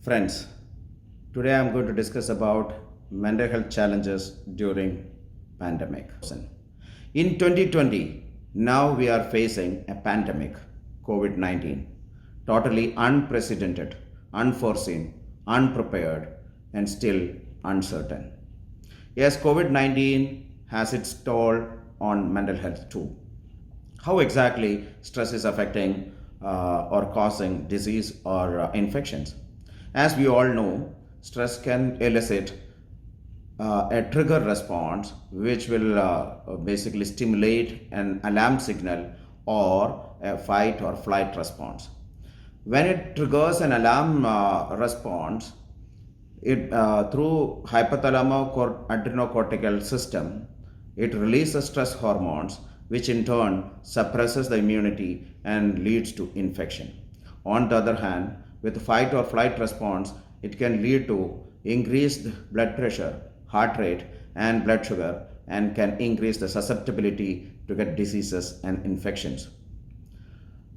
Friends, today I'm going to discuss about mental health challenges during pandemic. In 2020, now we are facing a pandemic, COVID-19, totally unprecedented, unforeseen, unprepared, and still uncertain. Yes, COVID-19 has its toll on mental health too. How exactly stress is affecting or causing disease or infections? As we all know, stress can elicit a trigger response which will basically stimulate an alarm signal or a fight or flight response. When it triggers an alarm response, it through hypothalamo-adrenocortical system, it releases stress hormones, which in turn suppresses the immunity and leads to infection. On the other hand, with fight or flight response, it can lead to increased blood pressure, heart rate, and blood sugar, and can increase the susceptibility to get diseases and infections.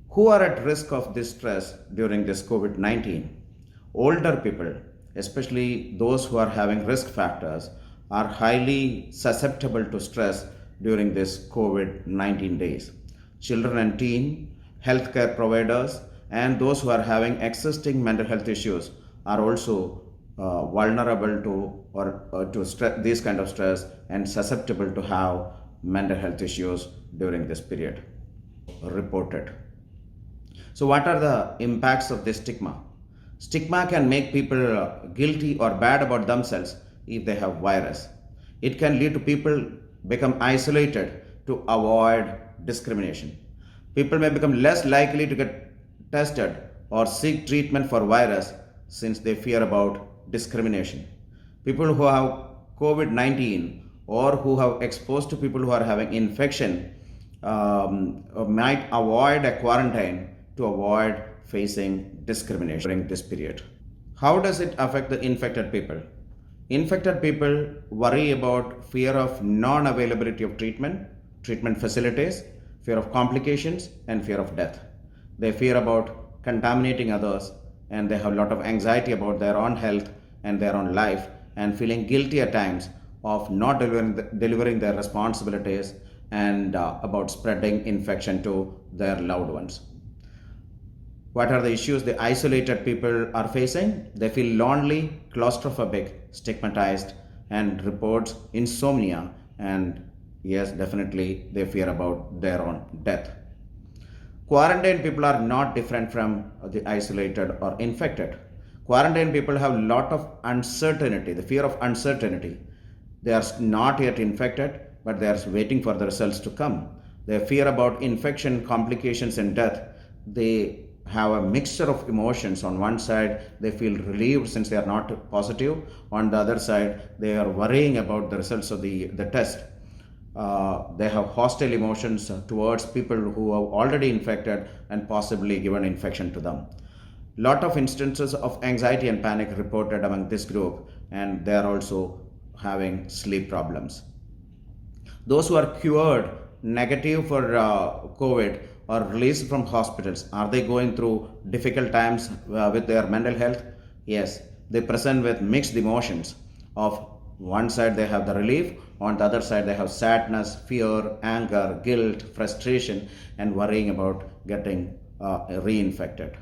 Who are at risk of this stress during this COVID-19? Older people, especially those who are having risk factors, are highly susceptible to stress during this COVID-19 days. Children and teen, healthcare providers, and those who are having existing mental health issues are also vulnerable to these kind of stress and susceptible to have mental health issues during this period. Reported. So, what are the impacts of this stigma? Stigma can make people guilty or bad about themselves if they have virus. It can lead to people become isolated to avoid discrimination. People may become less likely to get tested or seek treatment for virus since they fear about discrimination. People who have COVID-19 or who have exposed to people who are having infection might avoid a quarantine to avoid facing discrimination during this period. How does it affect the infected people? Infected people worry about fear of non-availability of treatment facilities, fear of complications, and fear of death. They fear about contaminating others, and they have a lot of anxiety about their own health and their own life, and feeling guilty at times of not delivering their responsibilities and about spreading infection to their loved ones. What are the issues the isolated people are facing? They feel lonely, claustrophobic, stigmatized, and reports insomnia, and yes, definitely they fear about their own death. Quarantine people are not different from the isolated or infected. Quarantine people have a lot of uncertainty, the fear of uncertainty. They are not yet infected, but they are waiting for the results to come. They fear about infection, complications, and death. They have a mixture of emotions. On one side, they feel relieved since they are not positive. On the other side, they are worrying about the results of the test. They have hostile emotions towards people who have already infected and possibly given infection to them. Lot of instances of anxiety and panic reported among this group, and they are also having sleep problems. Those who are cured negative for COVID or released from hospitals, are they going through difficult times with their mental health? Yes, they present with mixed emotions. Of one side they have the relief, on the other side they have sadness, fear, anger, guilt, frustration, and worrying about getting reinfected. A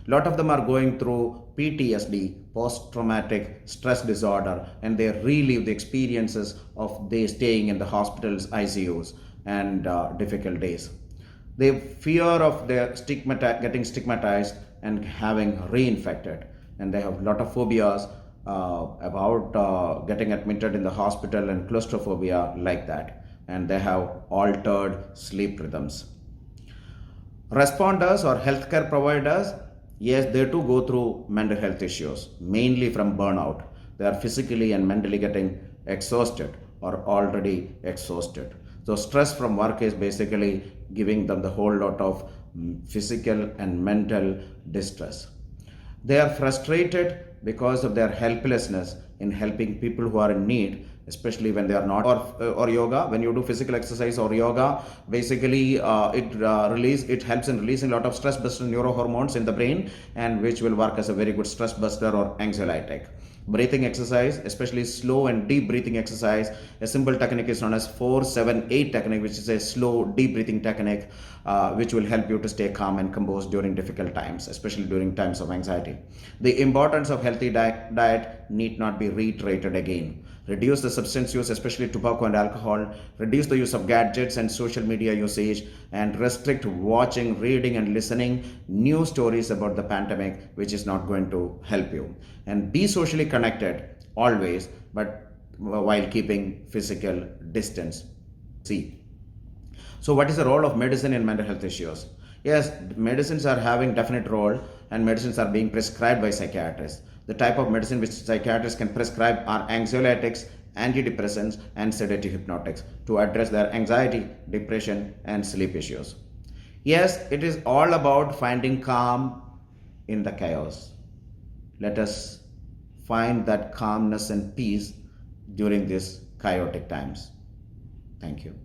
lot of them are going through PTSD, post-traumatic stress disorder, and they relive the experiences of they staying in the hospital's ICUs and difficult days. They fear of their getting stigmatized and having reinfected, and they have a lot of phobias about getting admitted in the hospital and claustrophobia like that, and they have altered sleep rhythms. Responders or healthcare providers, yes, they too go through mental health issues, mainly from burnout. They are physically and mentally getting exhausted or already exhausted. So stress from work is basically giving them the whole lot of physical and mental distress. They are frustrated because of their helplessness in helping people who are in need, especially when they are not, or yoga. When you do physical exercise or yoga, basically it helps in releasing a lot of stress buster neurohormones in the brain, and which will work as a very good stress buster or anxiolytic. Breathing exercise, especially slow and deep breathing exercise, a simple technique is known as 4-7-8 technique, which is a slow deep breathing technique, which will help you to stay calm and composed during difficult times, especially during times of anxiety. The importance of healthy diet need not be reiterated again. Reduce the substance use, especially tobacco and alcohol. Reduce the use of gadgets and social media usage, and restrict watching, reading, and listening new stories about the pandemic, which is not going to help you. And be socially connected always, but while keeping physical distance. See. So what is the role of medicine in mental health issues? Yes, medicines are having definite role, and medicines are being prescribed by psychiatrists. The type of medicine which psychiatrists can prescribe are anxiolytics, antidepressants, and sedative hypnotics to address their anxiety, depression, and sleep issues. Yes, it is all about finding calm in the chaos. Let us find that calmness and peace during these chaotic times. Thank you.